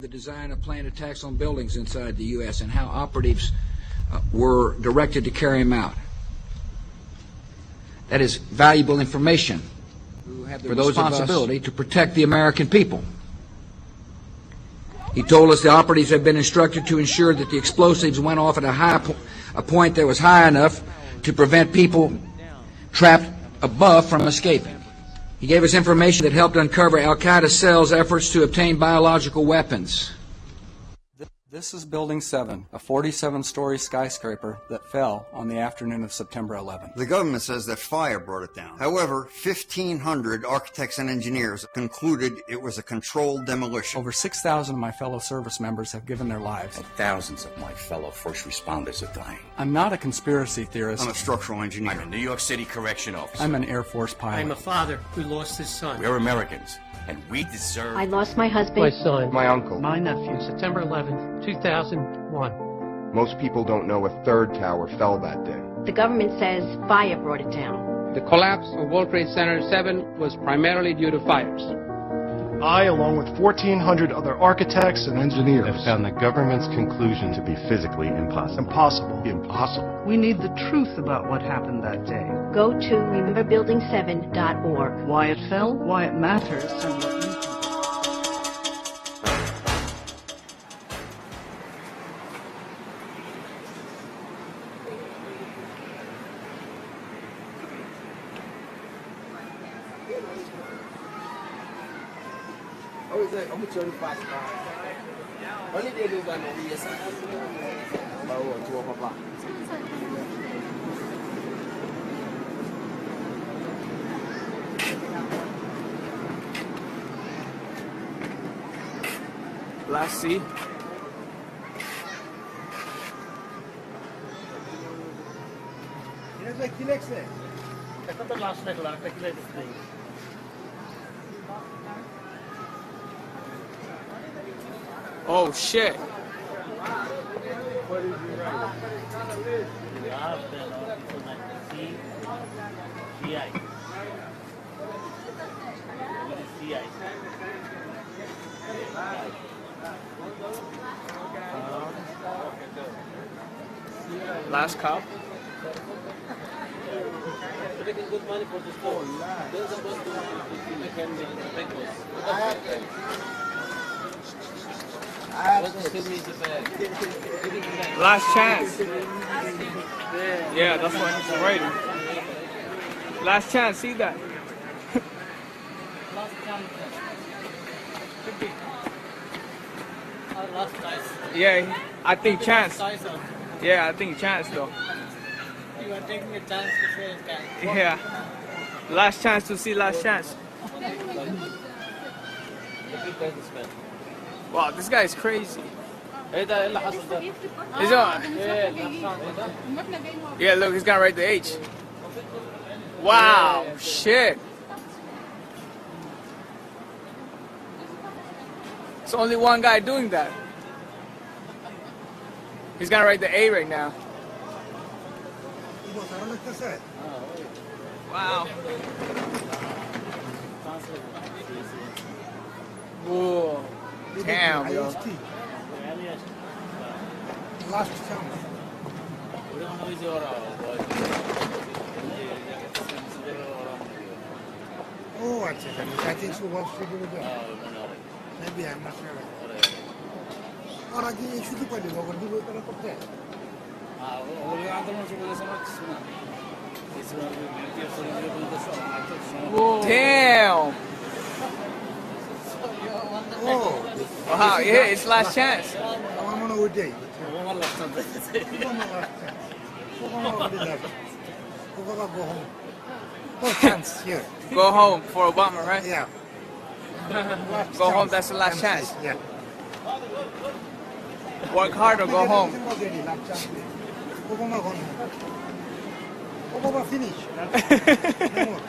The design of planned attacks on buildings inside the U.S. and how operatives were directed to carry them out. That is valuable information for those responsibility to protect the American people. He told us the operatives had been instructed to ensure that the explosives went off at a point that was high enough to prevent people trapped above from escaping. He gave us information that helped uncover Al-Qaeda cells' efforts to obtain biological weapons. This is Building 7, a 47-story skyscraper that fell on the afternoon of September 11th. The government says that fire brought it down. However, 1,500 architects and engineers concluded it was a controlled demolition. Over 6,000 of my fellow service members have given their lives. And thousands of my fellow first responders are dying. I'm not a conspiracy theorist. I'm a structural engineer. I'm a New York City correction officer. I'm an Air Force pilot. I'm a father who lost his son. We're Americans, and we deserve... I lost my husband. My son. My uncle. My nephew. September 11th, 2001. Most people don't know a third tower fell that day. The government says fire brought it down. The collapse of World Trade Center 7 was primarily due to fires. I, along with 1,400 other architects and engineers, have found the government's conclusion to be physically impossible. Impossible. We need the truth about what happened that day. Go to rememberbuilding7.org. Why it fell, why it matters, and what you can do. Last C. Oh shit. Last cop. Making good money for the store. They're supposed to make Last chance. Yeah, that's what he's writing. Last chance, see that? last chance. Yeah, I think chance. Yeah, I think chance though. You are taking a chance to say it. Yeah. Last chance to see last chance. Wow, this guy is crazy. Is yeah, look, he's gonna write the H. Wow, shit. It's only one guy doing that. He's gonna write the A right now. Wow. Whoa. Damn, yo. Last chance. Oh, I think so wants to do that. Maybe I'm not sure. Or I think you should do it. Damn. Oh. Wow, yeah, it's last chance. I'm on a day. One last chance. Go home. No chance here. Go home for Obama, right? Yeah. Go home, that's the last chance. Yeah. Work hard or go home. Obama finish. No more.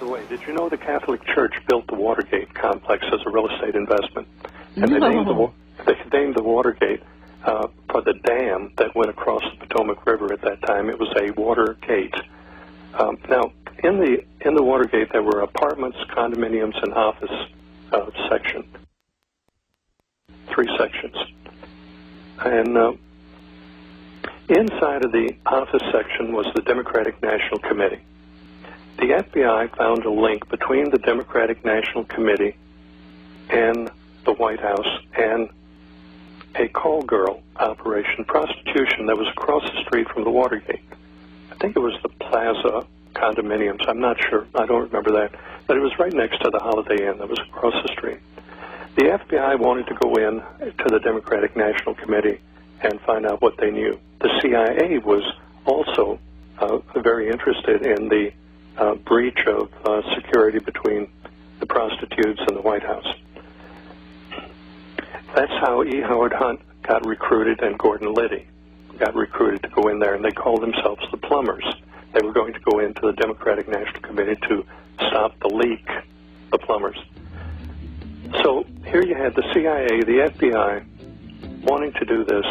the way, did you know the Catholic Church built the Watergate complex as a real estate investment? And No. they named the Watergate for the dam that went across the Potomac River at that time. It was a water gate. Now, in the Watergate, there were apartments, condominiums, and office section. 3 sections. And inside of the office section was the Democratic National Committee. The FBI found a link between the Democratic National Committee and the White House and a call girl operation, prostitution, that was across the street from the Watergate. I think it was the Plaza condominiums. I'm not sure. I don't remember that. But it was right next to the Holiday Inn that was across the street. The FBI wanted to go in to the Democratic National Committee and find out what they knew. The CIA was also very interested in the breach of security between the prostitutes and the White House. That's how E. Howard Hunt got recruited and Gordon Liddy got recruited to go in there, and they called themselves the Plumbers. They were going to go into the Democratic National Committee to stop the leak, the Plumbers. So here you had the CIA, the FBI, wanting to do this,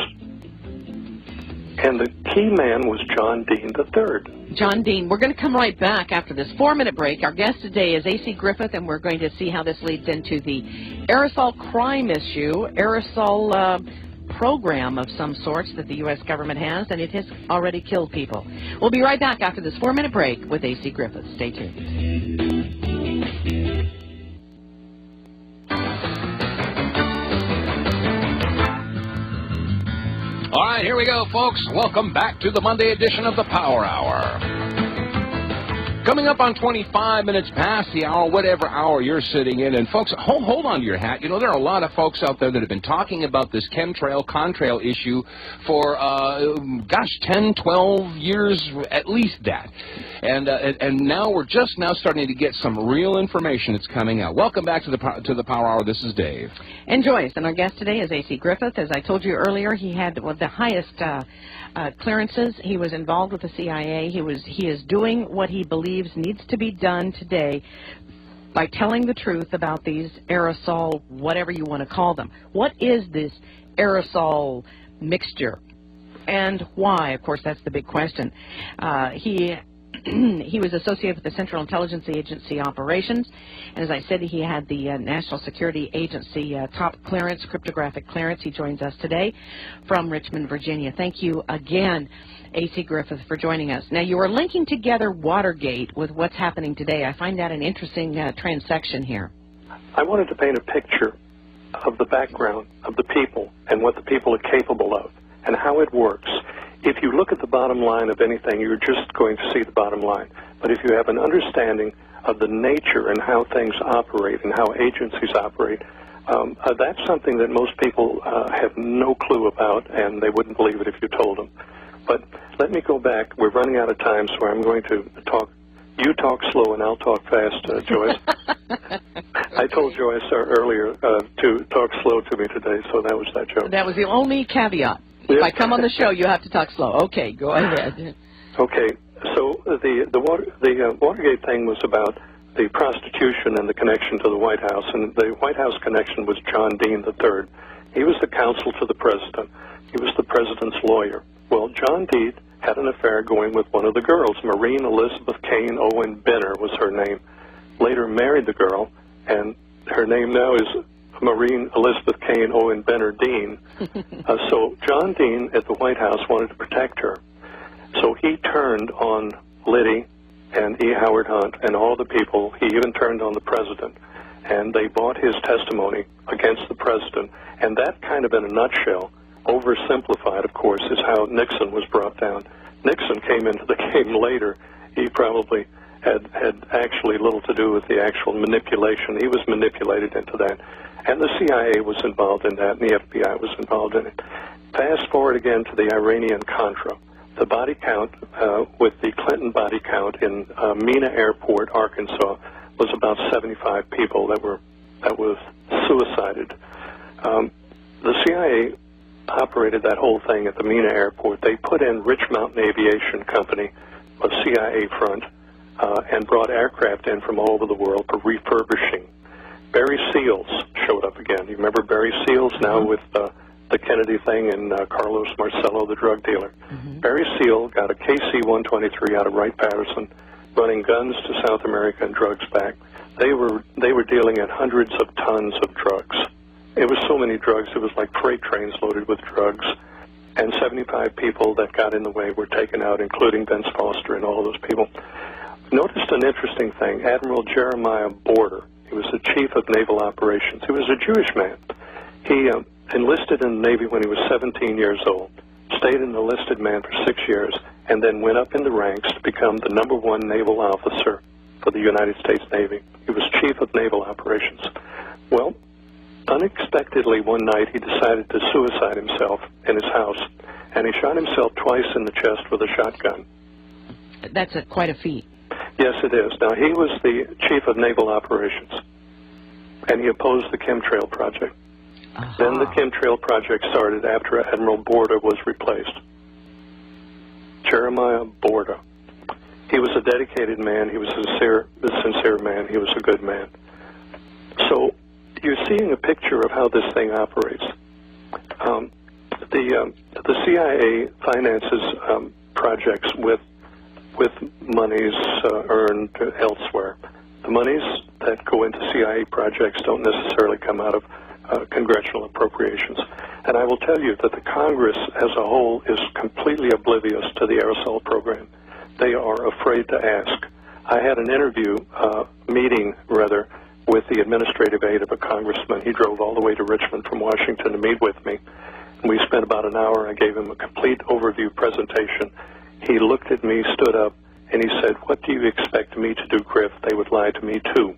and the key man was John Dean III. John Dean. We're going to come right back after this 4-minute break. Our guest today is A.C. Griffith, and we're going to see how this leads into the aerosol crime issue, aerosol program of some sorts that the U.S. government has, and it has already killed people. We'll be right back after this 4-minute break with A.C. Griffith. Stay tuned. All right, here we go, folks. Welcome back to the Monday edition of the Power Hour. Coming up on 25 minutes past the hour, whatever hour you're sitting in. And, folks, hold on to your hat. You know, there are a lot of folks out there that have been talking about this chemtrail, contrail issue for, 10, 12 years, at least that. And now we're just now starting to get some real information that's coming out. Welcome back to the Power Hour. This is Dave. And Joyce. And our guest today is A.C. Griffith. As I told you earlier, he had one of the highest clearances. He was involved with the CIA. He is doing what he believes needs to be done today by telling the truth about these aerosol, whatever you want to call them. What is this aerosol mixture and why? Of course, that's the big question. He was associated with the Central Intelligence Agency operations, and as I said, he had the National Security Agency top clearance, cryptographic clearance. He joins us today from Richmond, Virginia. Thank you again, A.C. Griffith, for joining us. Now, you are linking together Watergate with what's happening today. I find that an interesting transection here. I wanted to paint a picture of the background of the people and what the people are capable of and how it works. If you look at the bottom line of anything, you're just going to see the bottom line. But if you have an understanding of the nature and how things operate and how agencies operate, that's something that most people have no clue about, and they wouldn't believe it if you told them. But let me go back. We're running out of time, so I'm going to talk. You talk slow, and I'll talk fast, Joyce. I told Joyce earlier to talk slow to me today, so that was that joke. That was the only caveat. If I come on the show, you have to talk slow. Okay, go ahead. Okay, so the Watergate thing was about the prostitution and the connection to the White House, and the White House connection was John Dean III. He was the counsel to the president. He was the president's lawyer. Well, John Dean had an affair going with one of the girls. Maureen Elizabeth Kane Owen Benner was her name. Later married the girl, and her name now is Maureen Elizabeth Kane Owen Benner Dean. So John Dean at the White House wanted to protect her. So he turned on Liddy and E. Howard Hunt and all the people. He even turned on the president. And they bought his testimony against the president. And that kind of in a nutshell, oversimplified, of course, is how Nixon was brought down. Nixon came into the game later. He probably had actually little to do with the actual manipulation. He was manipulated into that. And the CIA was involved in that, and the FBI was involved in it. Fast forward again to the Iranian-Contra. The body count, with the Clinton body count in Mena Airport, Arkansas, was about 75 people that was suicided. The CIA operated that whole thing at the Mena Airport. They put in Rich Mountain Aviation Company, a CIA front, and brought aircraft in from all over the world for refurbishing. Barry Seals showed up again. You remember Barry Seals now with the Kennedy thing and Carlos Marcello, the drug dealer. Barry Seal got a KC-123 out of Wright-Patterson, running guns to South America and drugs back. They were dealing in hundreds of tons of drugs. It was so many drugs, it was like freight trains loaded with drugs. And 75 people that got in the way were taken out, including Vince Foster and all of those people. Noticed an interesting thing. Admiral Jeremiah Border, he was the chief of naval operations. He was a Jewish man. He enlisted in the Navy when he was 17 years old, stayed an enlisted man for 6 years, and then went up in the ranks to become the #1 naval officer for the United States Navy. He was chief of naval operations. Well, unexpectedly one night he decided to suicide himself in his house, and he shot himself twice in the chest with a shotgun. That's quite a feat. Yes, it is. Now, he was the chief of naval operations, and he opposed the chemtrail project. Then the chemtrail project started after Admiral Borda was replaced. Jeremiah Borda. He was a dedicated man. He was a sincere man. He was a good man. So you're seeing a picture of how this thing operates. The CIA finances projects with monies earned elsewhere. The monies that go into CIA projects don't necessarily come out of congressional appropriations. And I will tell you that the Congress as a whole is completely oblivious to the aerosol program. They are afraid to ask. I had an meeting with the administrative aide of a congressman. He drove all the way to Richmond from Washington to meet with me. And we spent about an hour. I gave him a complete overview presentation. He looked at me, stood up, and he said, "What do you expect me to do, Griff? They would lie to me, too."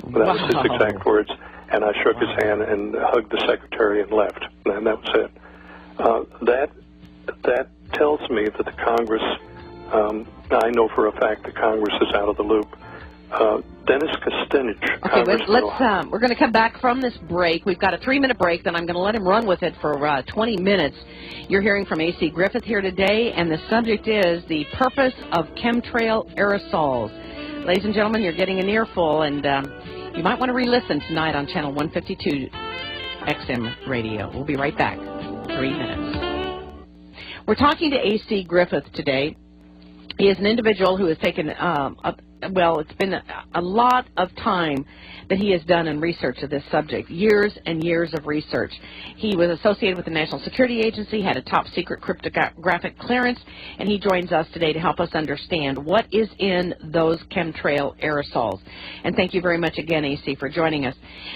That was his exact words. And I shook his hand and hugged the secretary and left. And that was it. That tells me that the Congress, I know for a fact the Congress is out of the loop. Dennis Kucinich. Okay, we're going to come back from this break. We've got a 3-minute break, then I'm going to let him run with it for 20 minutes. You're hearing from A.C. Griffith here today, and the subject is the purpose of chemtrail aerosols. Ladies and gentlemen, you're getting an earful, and you might want to re-listen tonight on Channel 152 XM Radio. We'll be right back. 3 minutes. We're talking to A.C. Griffith today. He is an individual who has taken it's been a lot of time that he has done in research of this subject, years and years of research. He was associated with the National Security Agency, had a top-secret cryptographic clearance, and he joins us today to help us understand what is in those chemtrail aerosols. And thank you very much again, AC, for joining us.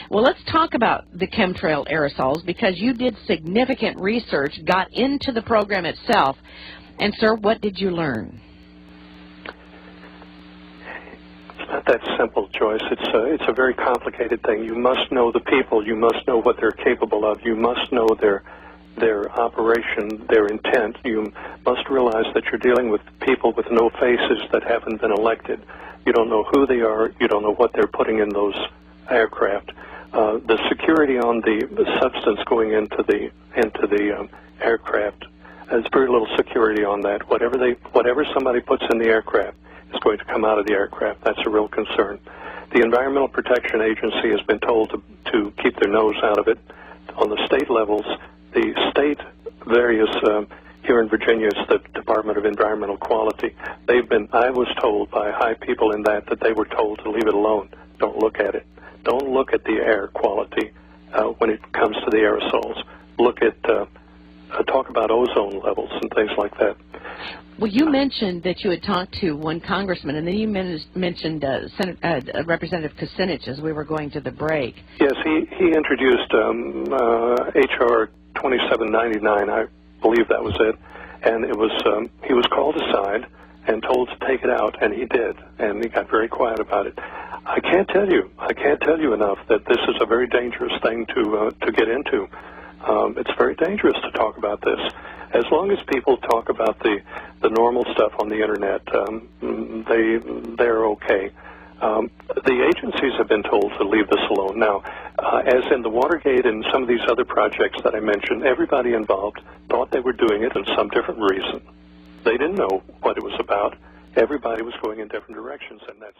Well, let's talk about the chemtrail aerosols, because you did significant research, got into the program itself. And, sir, what did you learn? It's not that simple, Joyce. It's a very complicated thing. You must know the people. You must know what they're capable of. You must know their operation, their intent. You must realize that you're dealing with people with no faces that haven't been elected. You don't know who they are. You don't know what they're putting in those aircraft. The security on the substance going into the aircraft, there's very little security on that. Whatever somebody puts in the aircraft is going to come out of the aircraft. That's a real concern. The Environmental Protection Agency has been told to keep their nose out of it. On the state levels, the state various here in Virginia, it's the Department of Environmental Quality. I was told by high people in that they were told to leave it alone. Don't look at it. Don't look at the air quality when it comes to the aerosols. Look at talk about ozone levels and things like that. Well, you mentioned that you had talked to one congressman, and then you mentioned Representative Kucinich as we were going to the break. Yes, he introduced H.R. 2799, I believe that was it, and it was he was called aside and told to take it out, and he did, and he got very quiet about it. I can't tell you enough that this is a very dangerous thing to get into. It's very dangerous to talk about this. As long as people talk about the normal stuff on the internet, they're okay. The agencies have been told to leave this alone. Now, as in the Watergate and some of these other projects that I mentioned, everybody involved thought they were doing it for some different reason. They didn't know what it was about. everybody was going in different directions, and that's